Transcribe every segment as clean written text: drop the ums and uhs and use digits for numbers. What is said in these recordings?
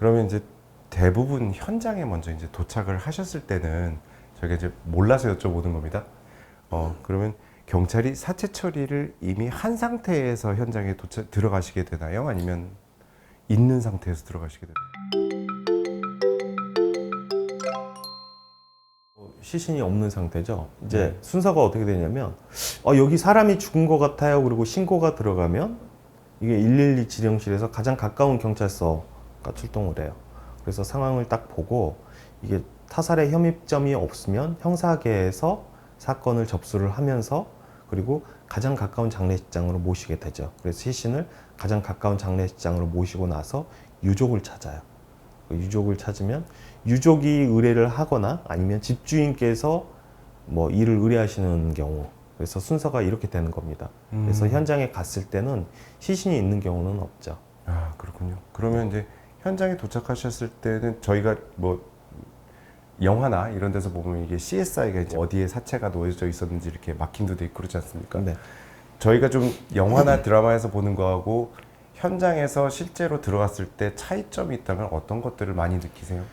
그러면 이제 대부분 현장에 먼저 이제 도착을 하셨을 때는 저희가 이제 몰라서 여쭤보는 겁니다. 그러면 경찰이 사체 처리를 이미 한 상태에서 현장에 들어가시게 되나요? 아니면 있는 상태에서 들어가시게 되나요? 시신이 없는 상태죠. 이제 순서가 어떻게 되냐면 여기 사람이 죽은 것 같아요. 그리고 신고가 들어가면 이게 112 지령실에서 가장 가까운 경찰서가 출동을 해요. 그래서 상황을 딱 보고 이게 타살의 혐의점이 없으면 형사계에서 사건을 접수를 하면서 그리고 가장 가까운 장례식장으로 모시게 되죠. 그래서 시신을 가장 가까운 장례식장으로 모시고 나서 유족을 찾아요. 유족을 찾으면 유족이 의뢰를 하거나 아니면 집주인께서 뭐 일을 의뢰하시는 경우, 그래서 순서가 이렇게 되는 겁니다. 그래서 현장에 갔을 때는 시신이 있는 경우는 없죠. 아, 그렇군요. 그러면 이제 현장에 도착하셨을 때는 저희가 뭐 영화나 이런 데서 보면 이게 CSI가 이제 어디에 사체가 놓여져 있었는지 이렇게 마킹도 돼 있고 그러지 않습니까? 네. 저희가 좀 영화나 드라마에서 보는 거하고 현장에서 실제로 들어갔을 때 차이점이 있다면 어떤 것들을 많이 느끼세요?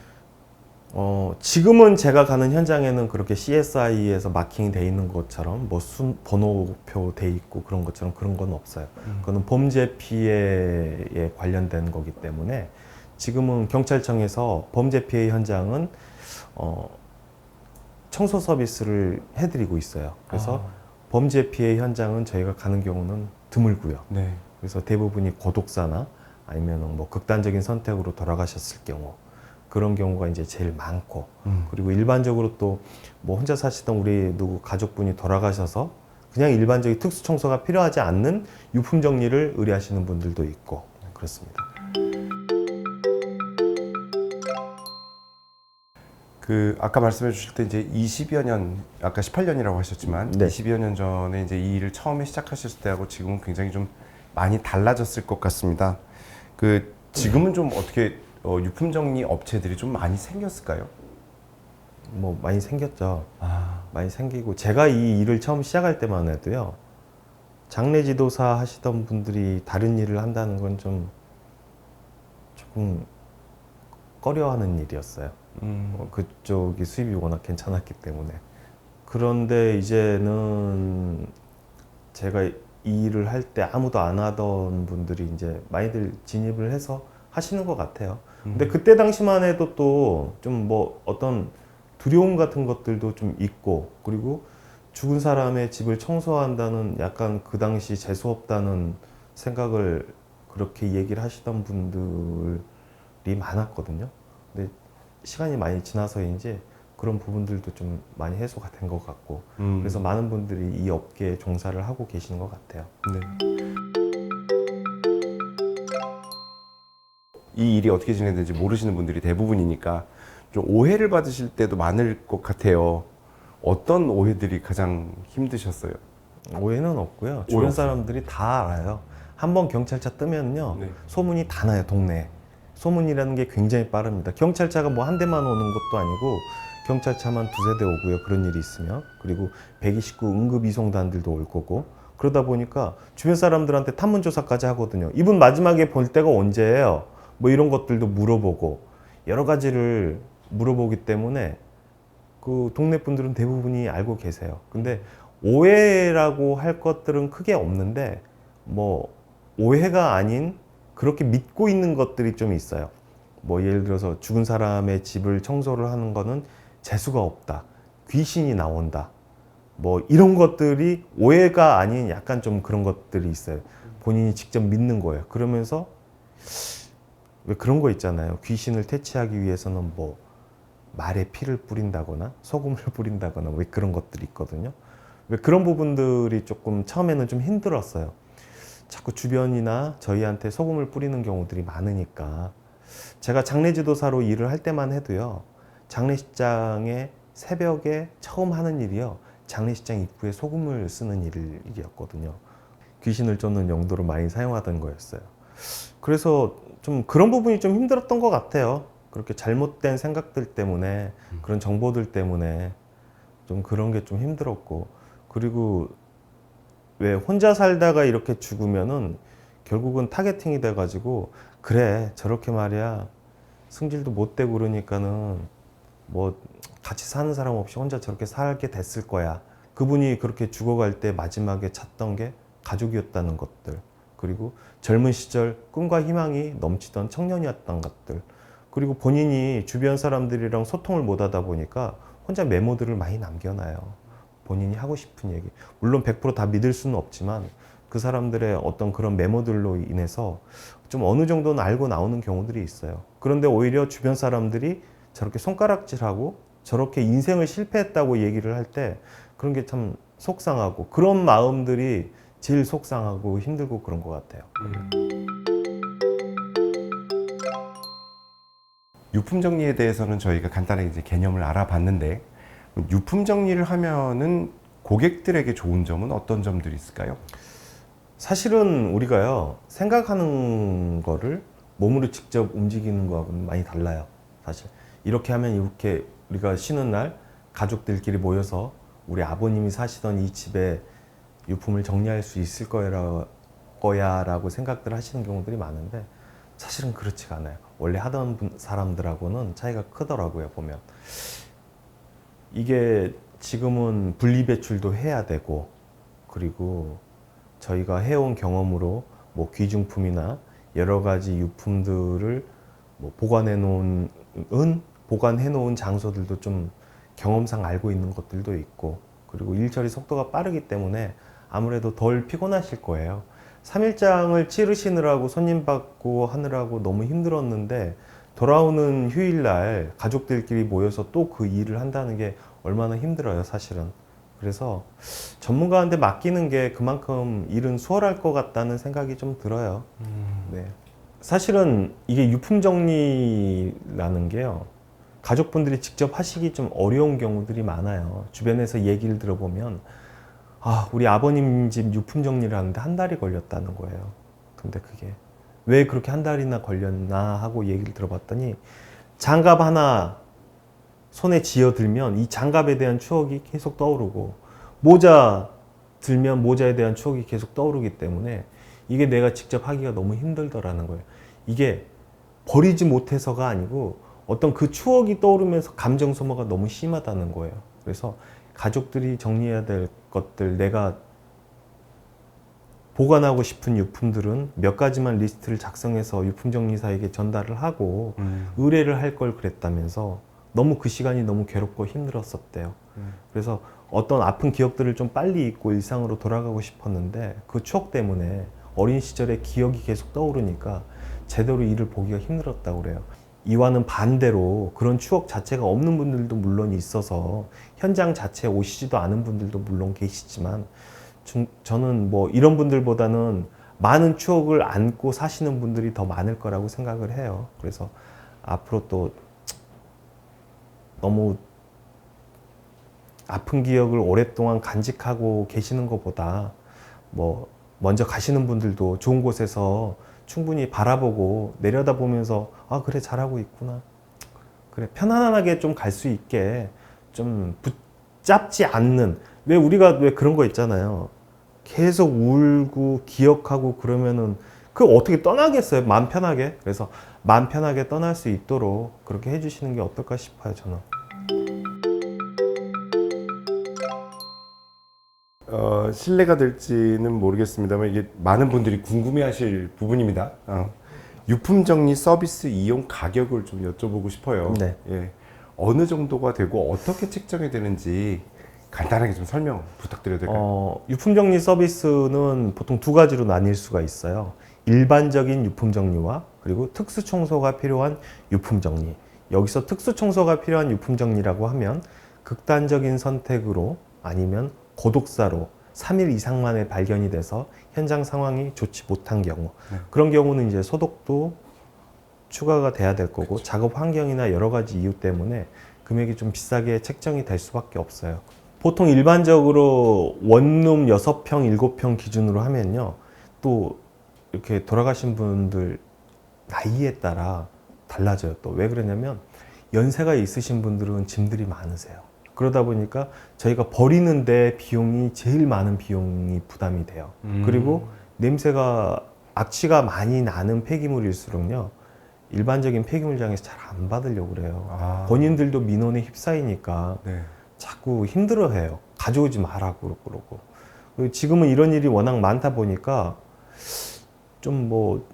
지금은 제가 가는 현장에는 그렇게 CSI에서 마킹이 돼 있는 것처럼 뭐 번호표 돼 있고 그런 것처럼 그런 건 없어요. 그거는 범죄 피해에 관련된 거기 때문에 지금은 경찰청에서 범죄 피해 현장은 청소 서비스를 해드리고 있어요. 그래서 범죄 피해 현장은 저희가 가는 경우는 드물고요. 네. 그래서 대부분이 고독사나 아니면 뭐 극단적인 선택으로 돌아가셨을 경우, 그런 경우가 이제 제일 많고, 그리고 일반적으로 또 뭐 혼자 사시던 우리 누구 가족분이 돌아가셔서 그냥 일반적인 특수 청소가 필요하지 않는 유품 정리를 의뢰하시는 분들도 있고 그렇습니다. 그 아까 말씀해 주실 때 이제 20여 년, 아까 18년이라고 하셨지만 네. 20여 년 전에 이제 이 일을 처음에 시작하셨을 때하고 지금은 굉장히 좀 많이 달라졌을 것 같습니다. 그 지금은 좀 어떻게 유품 정리 업체들이 좀 많이 생겼을까요? 뭐 많이 생겼죠. 많이 생기고, 제가 이 일을 처음 시작할 때만 해도요, 장례 지도사 하시던 분들이 다른 일을 한다는 건 좀 조금 꺼려하는 일이었어요. 그쪽이 수입이 워낙 괜찮았기 때문에. 그런데 이제는 제가 이 일을 할 때 아무도 안 하던 분들이 이제 많이들 진입을 해서 하시는 것 같아요. 근데 그때 당시만 해도 또 좀 뭐 어떤 두려움 같은 것들도 좀 있고, 그리고 죽은 사람의 집을 청소한다는 약간 그 당시 재수없다는 생각을 그렇게 얘기를 하시던 분들이 많았거든요. 근데 시간이 많이 지나서인지 그런 부분들도 좀 많이 해소가 된 것 같고, 그래서 많은 분들이 이 업계에 종사를 하고 계시는 것 같아요. 네. 이 일이 어떻게 진행되는지 모르시는 분들이 대부분이니까 좀 오해를 받으실 때도 많을 것 같아요. 어떤 오해들이 가장 힘드셨어요? 오해는 없고요. 주변 사람들이 다 알아요. 한번 경찰차 뜨면요, 네. 소문이 다 나요, 동네에. 소문이라는 게 굉장히 빠릅니다. 경찰차가 뭐 한 대만 오는 것도 아니고 경찰차만 두세 대 오고요. 그런 일이 있으면. 그리고 129 응급이송단들도 올 거고. 그러다 보니까 주변 사람들한테 탐문조사까지 하거든요. 이분 마지막에 볼 때가 언제예요? 뭐 이런 것들도 물어보고 여러 가지를 물어보기 때문에 그 동네 분들은 대부분이 알고 계세요. 근데 오해라고 할 것들은 크게 없는데, 뭐 오해가 아닌 그렇게 믿고 있는 것들이 좀 있어요. 뭐 예를 들어서 죽은 사람의 집을 청소를 하는 거는 재수가 없다, 귀신이 나온다, 뭐 이런 것들이 오해가 아닌 약간 좀 그런 것들이 있어요. 본인이 직접 믿는 거예요. 그러면서 왜 그런 거 있잖아요. 귀신을 퇴치하기 위해서는 뭐 말에 피를 뿌린다거나 소금을 뿌린다거나 왜 그런 것들이 있거든요. 왜 그런 부분들이 조금 처음에는 좀 힘들었어요. 자꾸 주변이나 저희한테 소금을 뿌리는 경우들이 많으니까. 제가 장례지도사로 일을 할 때만 해도요, 장례식장에 새벽에 처음 하는 일이요, 장례식장 입구에 소금을 쓰는 일이었거든요. 귀신을 쫓는 용도로 많이 사용하던 거였어요. 그래서 좀 그런 부분이 좀 힘들었던 것 같아요. 그렇게 잘못된 생각들 때문에, 그런 정보들 때문에 좀 그런 게 좀 힘들었고, 그리고 왜 혼자 살다가 이렇게 죽으면은 결국은 타겟팅이 돼가지고, 그래 저렇게 말이야 승질도 못 되고 그러니까는 뭐 같이 사는 사람 없이 혼자 저렇게 살게 됐을 거야. 그분이 그렇게 죽어갈 때 마지막에 찾던 게 가족이었다는 것들, 그리고 젊은 시절 꿈과 희망이 넘치던 청년이었던 것들, 그리고 본인이 주변 사람들이랑 소통을 못 하다 보니까 혼자 메모들을 많이 남겨놔요. 본인이 하고 싶은 얘기. 물론 100%다 믿을 수는 없지만 그 사람들의 어떤 그런 메모들로 인해서 좀 어느 정도는 알고 나오는 경우들이 있어요. 그런데 오히려 주변 사람들이 저렇게 손가락질하고 저렇게 인생을 실패했다고 얘기를 할 때 그런 게 참 속상하고, 그런 마음들이 제일 속상하고 힘들고 그런 것 같아요. 유품 정리에 대해서는 저희가 간단하게 이제 개념을 알아봤는데, 유품 정리를 하면은 고객들에게 좋은 점은 어떤 점들이 있을까요? 사실은 우리가요, 생각하는 거를 몸으로 직접 움직이는 거하고는 많이 달라요. 사실 이렇게 하면 이렇게 우리가 쉬는 날 가족들끼리 모여서 우리 아버님이 사시던 이 집에 유품을 정리할 수 있을 거야라고 생각들 하시는 경우들이 많은데, 사실은 그렇지가 않아요. 원래 하던 사람들하고는 차이가 크더라고요. 보면 이게 지금은 분리배출도 해야 되고, 그리고 저희가 해온 경험으로 뭐 귀중품이나 여러 가지 유품들을 뭐 보관해 놓은 장소들도 좀 경험상 알고 있는 것들도 있고, 그리고 일 처리 속도가 빠르기 때문에 아무래도 덜 피곤하실 거예요. 3일장을 치르시느라고 손님 받고 하느라고 너무 힘들었는데 돌아오는 휴일날 가족들끼리 모여서 또 그 일을 한다는 게 얼마나 힘들어요, 사실은. 그래서 전문가한테 맡기는 게 그만큼 일은 수월할 것 같다는 생각이 좀 들어요. 네. 사실은 이게 유품 정리라는 게요, 가족분들이 직접 하시기 좀 어려운 경우들이 많아요. 주변에서 얘기를 들어보면, 아, 우리 아버님 집 유품 정리를 하는데 한 달이 걸렸다는 거예요. 근데 그게 왜 그렇게 한 달이나 걸렸나 하고 얘기를 들어봤더니, 장갑 하나 손에 쥐어들면 이 장갑에 대한 추억이 계속 떠오르고, 모자 들면 모자에 대한 추억이 계속 떠오르기 때문에 이게 내가 직접 하기가 너무 힘들더라는 거예요. 이게 버리지 못해서가 아니고 어떤 그 추억이 떠오르면서 감정 소모가 너무 심하다는 거예요. 그래서 가족들이 정리해야 될 것들, 내가 보관하고 싶은 유품들은 몇 가지만 리스트를 작성해서 유품정리사에게 전달을 하고 의뢰를 할 걸 그랬다면서 너무 그 시간이 너무 괴롭고 힘들었었대요. 그래서 어떤 아픈 기억들을 좀 빨리 잊고 일상으로 돌아가고 싶었는데 그 추억 때문에 어린 시절의 기억이 계속 떠오르니까 제대로 일을 보기가 힘들었다고 그래요. 이와는 반대로 그런 추억 자체가 없는 분들도 물론 있어서 현장 자체에 오시지도 않은 분들도 물론 계시지만, 저는 뭐 이런 분들보다는 많은 추억을 안고 사시는 분들이 더 많을 거라고 생각을 해요. 그래서 앞으로 또 너무 아픈 기억을 오랫동안 간직하고 계시는 것보다 뭐 먼저 가시는 분들도 좋은 곳에서 충분히 바라보고 내려다보면서, 아, 그래, 잘하고 있구나, 그래, 편안하게 좀 갈 수 있게 좀 붙잡지 않는, 왜 우리가 왜 그런 거 있잖아요, 계속 울고 기억하고 그러면은 그 어떻게 떠나겠어요, 마음 편하게. 그래서 마음 편하게 떠날 수 있도록 그렇게 해주시는 게 어떨까 싶어요, 저는. 신뢰가 될지는 모르겠습니다만 이게 많은 분들이 궁금해하실 부분입니다. 유품 정리 서비스 이용 가격을 좀 여쭤보고 싶어요. 네. 예. 어느 정도가 되고 어떻게 책정이 되는지 간단하게 좀 설명 부탁드려도 될까요? 유품 정리 서비스는 보통 두 가지로 나뉠 수가 있어요. 일반적인 유품 정리와 그리고 특수 청소가 필요한 유품 정리. 여기서 특수 청소가 필요한 유품 정리라고 하면 극단적인 선택으로 아니면 고독사로 3일 이상 만에 발견이 돼서 현장 상황이 좋지 못한 경우, 그런 경우는 이제 소독도 추가가 돼야 될 거고, 그쵸. 작업 환경이나 여러 가지 이유 때문에 금액이 좀 비싸게 책정이 될 수밖에 없어요. 보통 일반적으로 원룸 6평, 7평 기준으로 하면요, 또 이렇게 돌아가신 분들 나이에 따라 달라져요. 또 왜 그러냐면 연세가 있으신 분들은 짐들이 많으세요. 그러다 보니까 저희가 버리는데 비용이 제일 많은 비용이 부담이 돼요. 그리고 냄새가, 악취가 많이 나는 폐기물일수록요, 일반적인 폐기물장에서 잘 안 받으려고 그래요. 아. 본인들도 민원에 휩싸이니까 네. 자꾸 힘들어해요. 가져오지 말라고 그러고. 그리고 지금은 이런 일이 워낙 많다 보니까 좀 뭐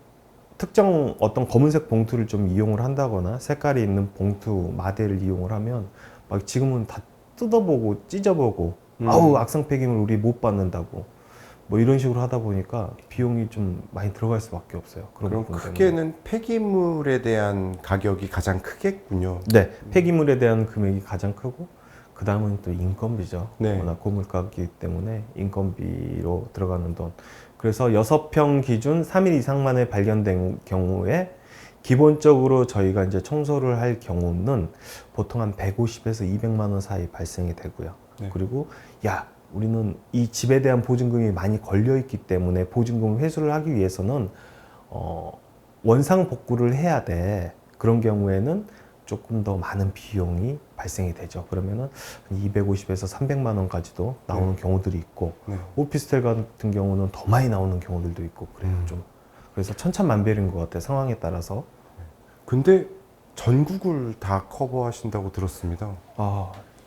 특정 어떤 검은색 봉투를 좀 이용을 한다거나 색깔이 있는 봉투 마대를 이용을 하면 막 지금은 다 뜯어보고 찢어보고 아우 악성 폐기물 우리 못 받는다고 뭐 이런 식으로 하다 보니까 비용이 좀 많이 들어갈 수밖에 없어요. 그런 그럼 부분 때문에. 크게는 폐기물에 대한 가격이 가장 크겠군요. 네, 폐기물에 대한 금액이 가장 크고 그 다음은 또 인건비죠. 네. 워낙 고물가이기 때문에 인건비로 들어가는 돈. 그래서 6평 기준 3일 이상만에 발견된 경우에 기본적으로 저희가 이제 청소를 할 경우는 보통 한 150에서 200만 원 사이 발생이 되고요. 네. 그리고 야, 우리는 이 집에 대한 보증금이 많이 걸려 있기 때문에 보증금 회수를 하기 위해서는 원상 복구를 해야 돼. 그런 경우에는 조금 더 많은 비용이 발생이 되죠. 그러면은 250에서 300만 원까지도 나오는 경우들이 있고 네. 오피스텔 같은 경우는 더 많이 나오는 경우들도 있고 그래요. 좀 그래서 천차만별인 것 같아요. 상황에 따라서. 근데 전국을 다 커버하신다고 들었습니다.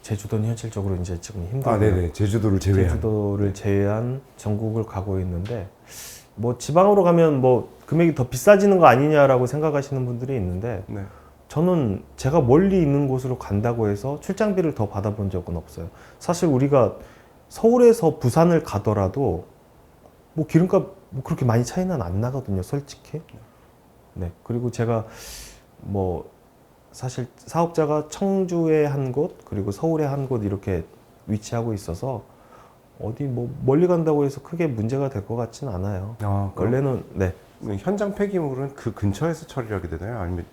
제주도는 현실적으로 이제 지금 힘들어요. 아, 네네. 제주도를 제외한. 제주도를 제외한 전국을 가고 있는데 뭐 지방으로 가면 뭐 금액이 더 비싸지는 거 아니냐라고 생각하시는 분들이 있는데 네. 저는 제가 멀리 있는 곳으로 간다고 해서 출장비를 더 받아본 적은 없어요. 사실 우리가 서울에서 부산을 가더라도 뭐 기름값 뭐 그렇게 많이 차이는 안 나거든요, 솔직히. 네. 그리고 제가 뭐 사실 사업자가 청주에 한 곳, 그리고 서울에 한 곳 이렇게 위치하고 있어서 어디 뭐 멀리 간다고 해서 크게 문제가 될 것 같지는 않아요. 아, 그럼 원래는 네, 현장 폐기물은 그 근처에서 처리를 하게 되나요? 아니면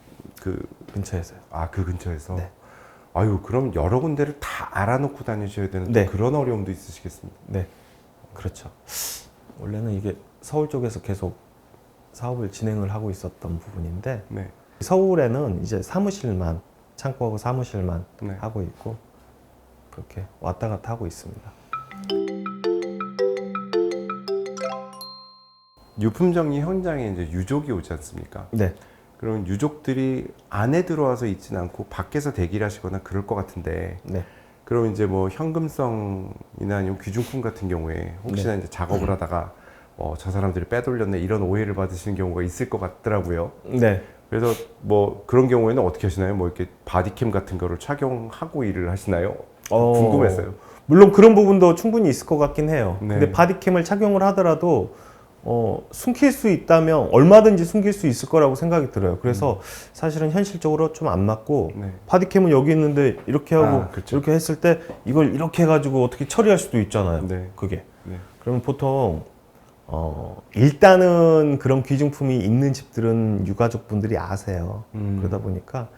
근처에서요. 그 근처에서? 네. 아유, 그럼 여러 군데를 다 알아놓고 다니셔야 되는 또 네. 그런 어려움도 있으시겠습니다. 네, 그렇죠. 원래는 이게 서울 쪽에서 계속 사업을 진행을 하고 있었던 부분인데 네. 서울에는 이제 사무실만 창고하고 사무실만 네. 하고 있고 그렇게 왔다 갔다 하고 있습니다. 유품 정리 현장에 이제 유족이 오지 않습니까? 네, 그러면 유족들이 안에 들어와서 있지는 않고 밖에서 대기를 하시거나 그럴 것 같은데, 네, 그럼 이제 뭐 현금성이나 아니면 귀중품 같은 경우에 혹시나 이제 작업을 하다가 저 사람들이 빼돌렸네 이런 오해를 받으시는 경우가 있을 것 같더라고요. 네. 그래서 뭐 그런 경우에는 어떻게 하시나요? 뭐 이렇게 바디캠 같은 거를 착용하고 일을 하시나요? 궁금했어요. 물론 그런 부분도 충분히 있을 것 같긴 해요. 네. 근데 바디캠을 착용을 하더라도 숨길 수 있다면 얼마든지 숨길 수 있을 거라고 생각이 들어요. 그래서 사실은 현실적으로 좀 안 맞고 네. 바디캠은 여기 있는데 이렇게 하고 그렇죠. 이렇게 했을 때 이걸 이렇게 해가지고 어떻게 처리할 수도 있잖아요. 네. 그게. 네. 그러면 보통 일단은 그런 귀중품이 있는 집들은 유가족분들이 아세요. 그러다 보니까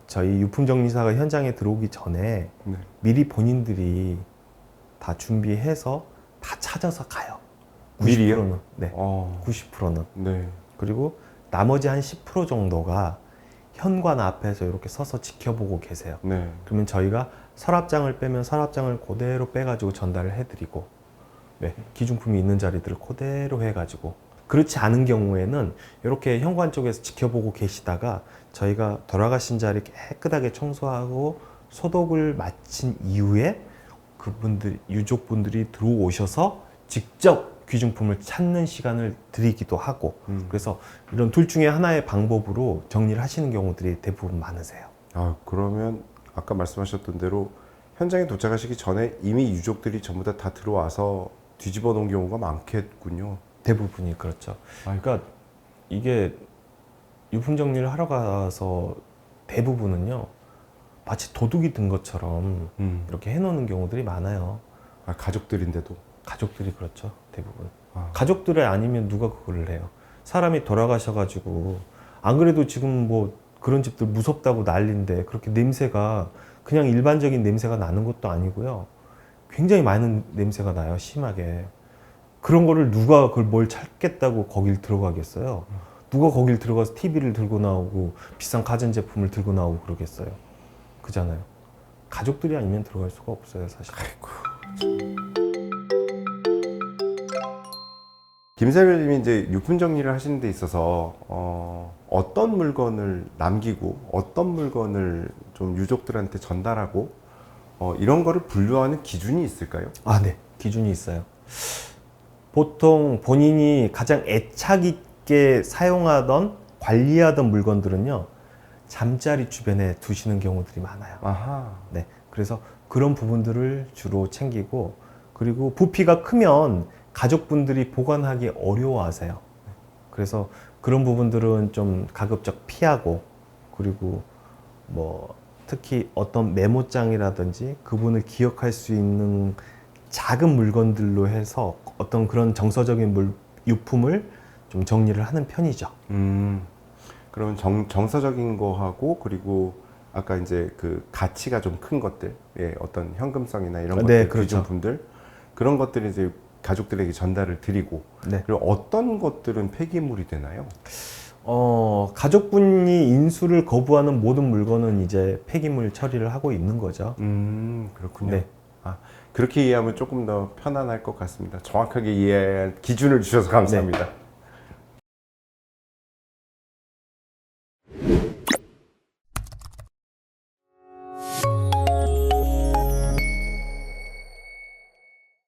저희 유품정리사가 현장에 들어오기 전에 네. 미리 본인들이 다 준비해서 다 찾아서 가요. 미리요? 90%는. 네. 90%는. 네. 그리고 나머지 한 10% 정도가 현관 앞에서 이렇게 서서 지켜보고 계세요. 네. 그러면 저희가 서랍장을 빼면 서랍장을 그대로 빼가지고 전달을 해드리고, 네, 기중품이 있는 자리들을 그대로 해가지고, 그렇지 않은 경우에는 이렇게 현관 쪽에서 지켜보고 계시다가 저희가 돌아가신 자리 깨끗하게 청소하고 소독을 마친 이후에 그분들, 유족분들이 들어오셔서 직접 귀중품을 찾는 시간을 드리기도 하고, 그래서 이런 둘 중에 하나의 방법으로 정리를 하시는 경우들이 대부분 많으세요. 그러면 아까 말씀하셨던 대로 현장에 도착하시기 전에 이미 유족들이 전부 다 들어와서 뒤집어 놓은 경우가 많겠군요. 대부분이 그렇죠. 그러니까 이게 유품 정리를 하러 가서 대부분은요, 마치 도둑이 든 것처럼 이렇게 해놓는 경우들이 많아요. 가족들인데도. 가족들이 그렇죠, 대부분. 아. 가족들이 아니면 누가 그걸 해요? 사람이 돌아가셔가지고, 안 그래도 지금 뭐 그런 집들 무섭다고 난리인데 그렇게 냄새가 그냥 일반적인 냄새가 나는 것도 아니고요. 굉장히 많은 냄새가 나요, 심하게. 그런 거를 누가 그걸 뭘 찾겠다고 거길 들어가겠어요? 누가 거길 들어가서 TV를 들고 나오고 비싼 가전제품을 들고 나오고 그러겠어요? 그잖아요. 가족들이 아니면 들어갈 수가 없어요, 사실. 김사별님이 이제 유품 정리를 하시는 데 있어서 어떤 물건을 남기고 어떤 물건을 좀 유족들한테 전달하고 이런 거를 분류하는 기준이 있을까요? 아, 네. 기준이 있어요. 보통 본인이 가장 애착 있게 사용하던 관리하던 물건들은요, 잠자리 주변에 두시는 경우들이 많아요. 아하. 네. 그래서 그런 부분들을 주로 챙기고, 그리고 부피가 크면 가족분들이 보관하기 어려워하세요. 그래서 그런 부분들은 좀 가급적 피하고, 그리고 뭐 특히 어떤 메모장이라든지 그분을 기억할 수 있는 작은 물건들로 해서 어떤 그런 정서적인 유품을 좀 정리를 하는 편이죠. 그러면 정서적인 거하고 그리고 아까 이제 그 가치가 좀 큰 것들, 예, 어떤 현금성이나 이런 네, 것들, 그렇죠. 귀중품들 그런 것들을 이제 가족들에게 전달을 드리고, 네. 그리고 어떤 것들은 폐기물이 되나요? 가족분이 인수를 거부하는 모든 물건은 이제 폐기물 처리를 하고 있는 거죠. 그렇군요. 네. 아, 그렇게 이해하면 조금 더 편안할 것 같습니다. 정확하게 이해한 기준을 주셔서 감사합니다.